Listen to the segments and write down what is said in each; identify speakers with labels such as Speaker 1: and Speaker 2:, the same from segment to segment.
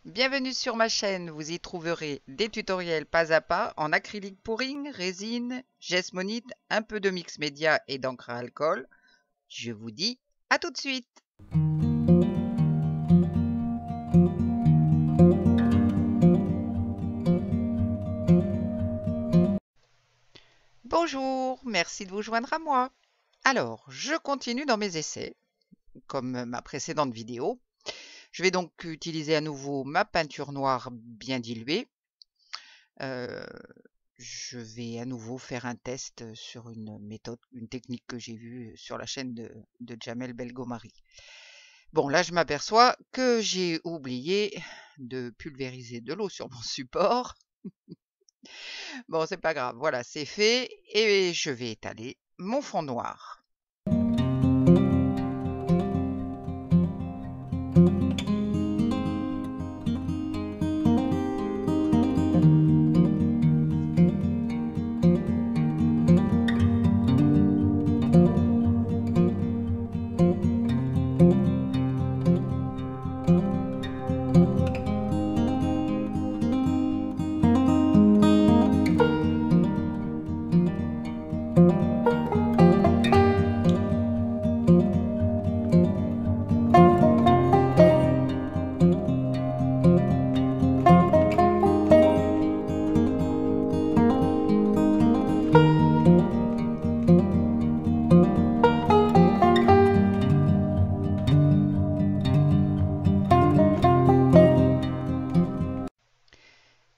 Speaker 1: Bienvenue sur ma chaîne, vous y trouverez des tutoriels pas à pas en acrylique pouring, résine, geste monite, un peu de mix média et d'encre à alcool. Je vous dis à tout de suite. Bonjour, merci de vous joindre à moi. Alors, je continue dans mes essais, comme ma précédente vidéo. Je vais donc utiliser à nouveau ma peinture noire bien diluée. Je vais à nouveau faire un test sur une méthode, une technique que j'ai vue sur la chaîne de Jamel Belgomari. Bon, là, je m'aperçois que j'ai oublié de pulvériser de l'eau sur mon support. Bon, c'est pas grave, voilà, c'est fait et je vais étaler mon fond noir.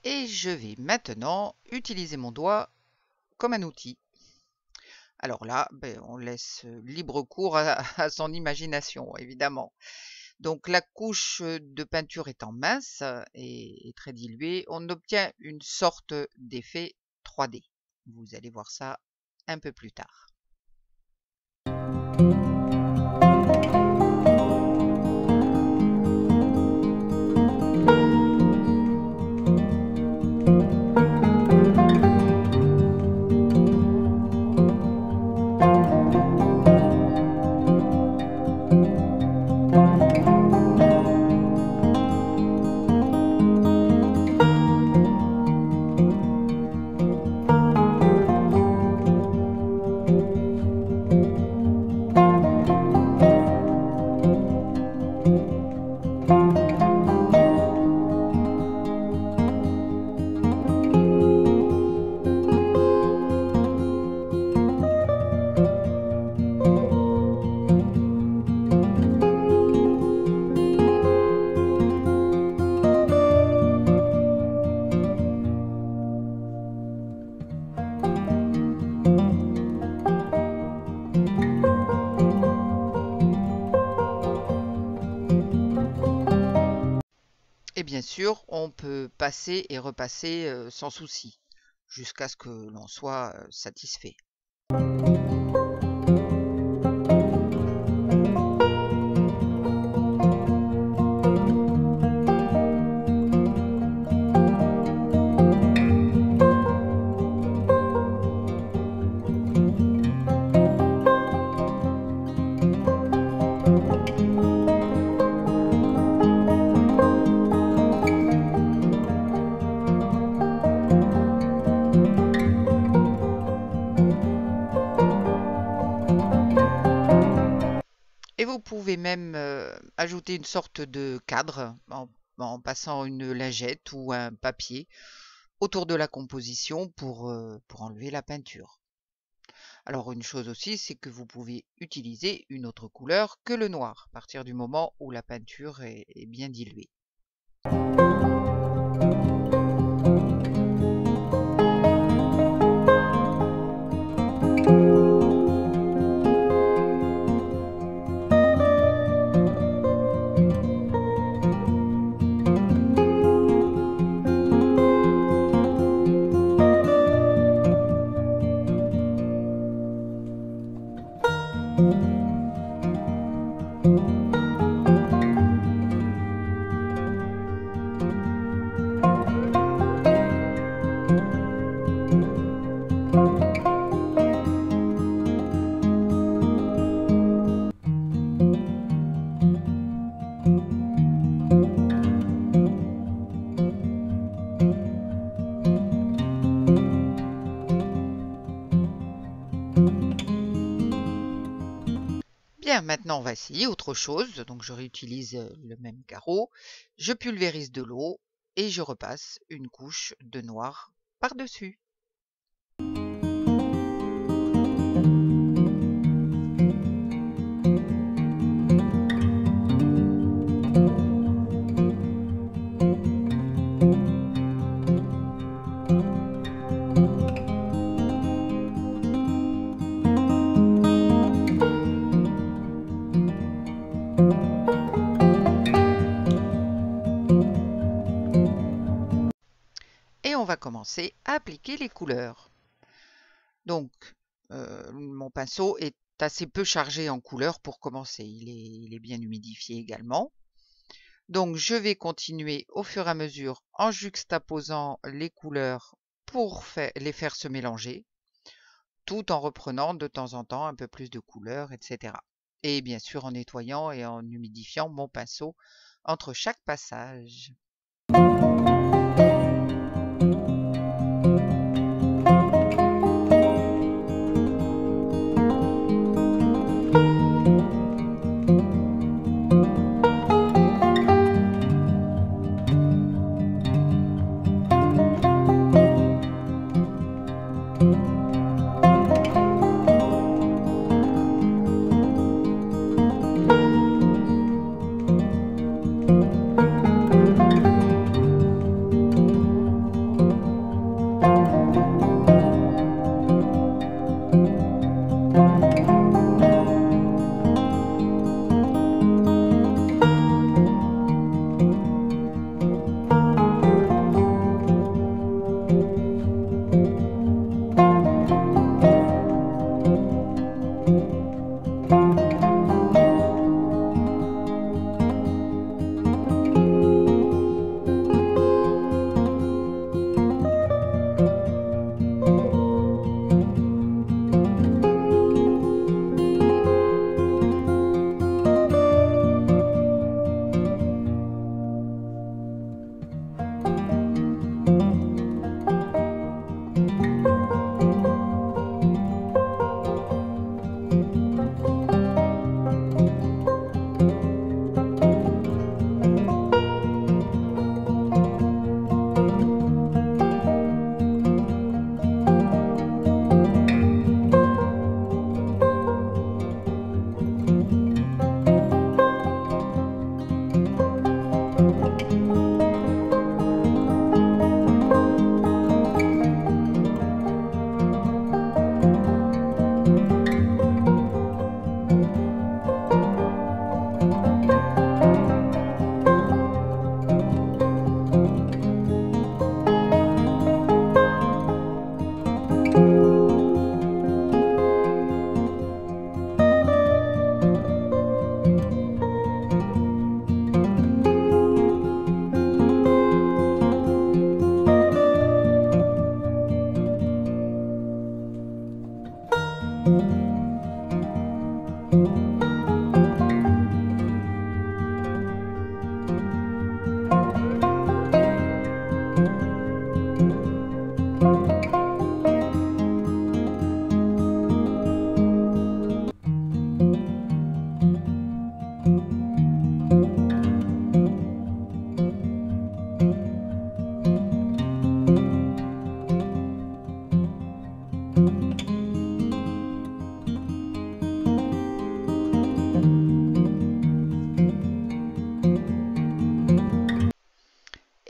Speaker 1: Et je vais maintenant utiliser mon doigt comme un outil. Alors là, on laisse libre cours à son imagination, évidemment. Donc la couche de peinture étant mince et très diluée, on obtient une sorte d'effet 3D. Vous allez voir ça un peu plus tard. Et bien sûr, on peut passer et repasser sans souci, jusqu'à ce que l'on soit satisfait. Et vous pouvez même ajouter une sorte de cadre en passant une lingette ou un papier autour de la composition pour enlever la peinture. Alors une chose aussi, c'est que vous pouvez utiliser une autre couleur que le noir à partir du moment où la peinture est bien diluée. maintenant, on va essayer autre chose. Donc, je réutilise le même carreau. Je pulvérise de l'eau et je repasse une couche de noir par-dessus. Et on va commencer à appliquer les couleurs. Donc, mon pinceau est assez peu chargé en couleurs pour commencer. Il est bien humidifié également. Donc, je vais continuer au fur et à mesure en juxtaposant les couleurs pour les faire se mélanger, tout en reprenant de temps en temps un peu plus de couleurs, etc. Et bien sûr en nettoyant et en humidifiant mon pinceau entre chaque passage.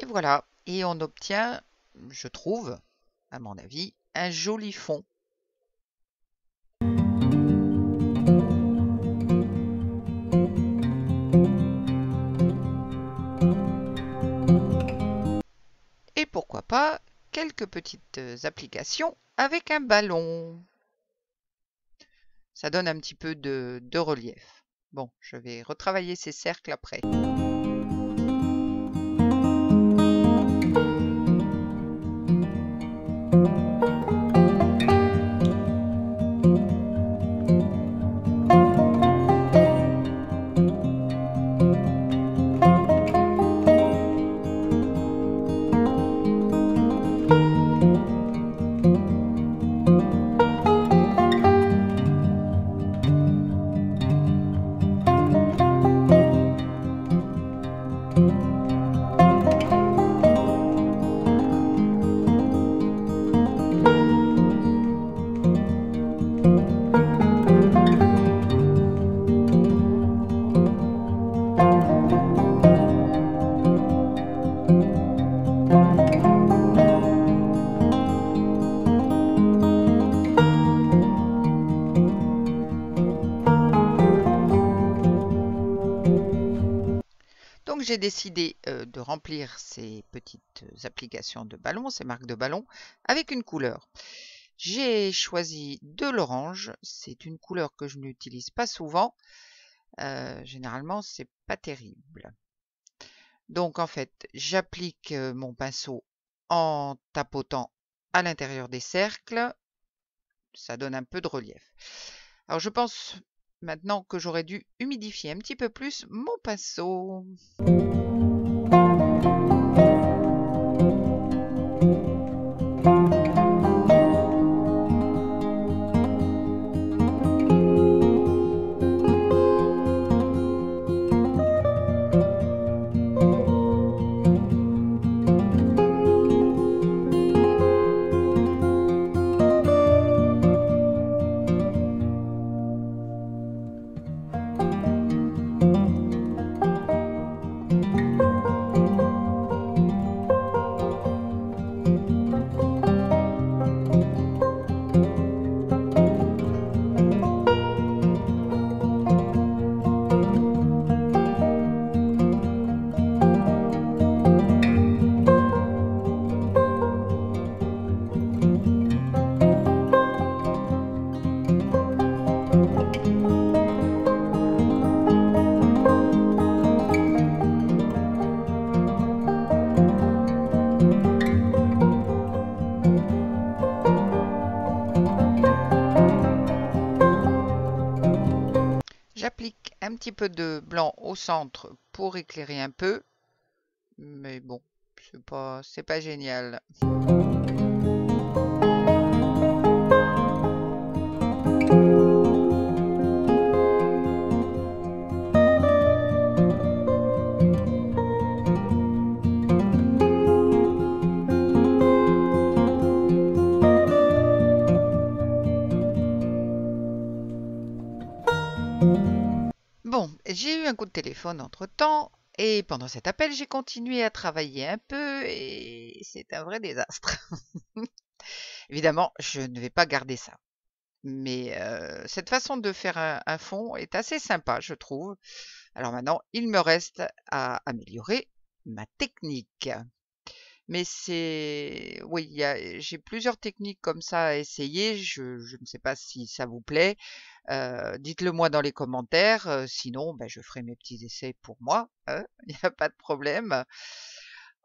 Speaker 1: Voilà, et on obtient, je trouve, à mon avis, un joli fond. Et pourquoi pas quelques petites applications avec un ballon. Ça donne un petit peu de relief. Bon, je vais retravailler ces cercles après. j'ai décidé de remplir ces petites applications de ballon, ces marques de ballon, avec une couleur. J'ai choisi de l'orange. C'est une couleur que je n'utilise pas souvent. Généralement, c'est pas terrible. Donc en fait, j'applique mon pinceau en tapotant à l'intérieur des cercles. Ça donne un peu de relief. Alors je pense maintenant que j'aurais dû humidifier un petit peu plus mon pinceau. J'applique un petit peu de blanc au centre pour éclairer un peu, mais bon, c'est pas génial. Bon, j'ai eu un coup de téléphone entre-temps et pendant cet appel, j'ai continué à travailler un peu et c'est un vrai désastre. Évidemment, je ne vais pas garder ça. Mais cette façon de faire un fond est assez sympa, je trouve. Alors maintenant, il me reste à améliorer ma technique. Mais oui, j'ai plusieurs techniques comme ça à essayer. Je ne sais pas si ça vous plaît. Dites-le moi dans les commentaires. Sinon, ben, je ferai mes petits essais pour moi, hein, il n'y a pas de problème.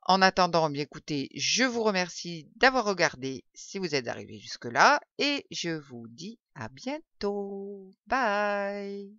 Speaker 1: En attendant, bien écoutez, je vous remercie d'avoir regardé si vous êtes arrivé jusque-là et je vous dis à bientôt. Bye!